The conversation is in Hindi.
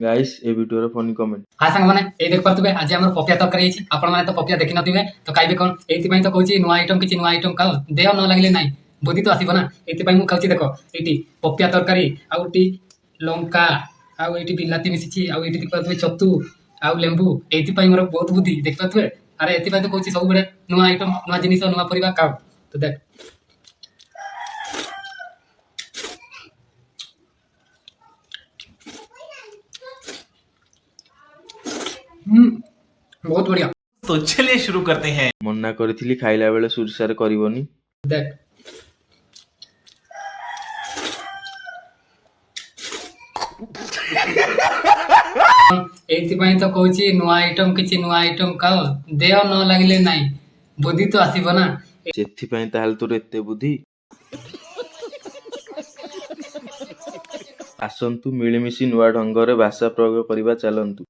गाइस ए वीडियो रे फनी कमेंट हाँ सांग मैंने ये देख पारे आज आम पपिया तरकारी आपण मैंने तो पपिया देखी नथिबे तो खाइबे कौन एथि तो कहूँ नुआ आइटम किसी नुआ आइटम खाओ देह न लगे ना बुद्धि तो आसब ना ये मुझे देख ये पपिया तरकारी आउटी लंका आउटी बिलाती मिसी आउटी देख पारे छतु आउ लेंबू ये मोर बहुत बुद्धि देख पारे अरे ये तो कहूँ सब बड़े नुआ आइटम नुआ जिनिस नुआ परिवा खाओ तो देख बहुत बढ़िया। तो चलिए शुरू करते हैं। मन्ना करिथिली खाइला बेले सुरसारे करबोनी देख एथि तो कहूँ नुआ आइटम किसी नुआ आइटम खाओ देह न लगे ना बुद्धि तो आसब ना सेथि पई ताहाल तोर एते बुद्धि आसंतु मिलिमिशि नुआ ढंगरे भाषा प्रयोग करिबा चलंतु।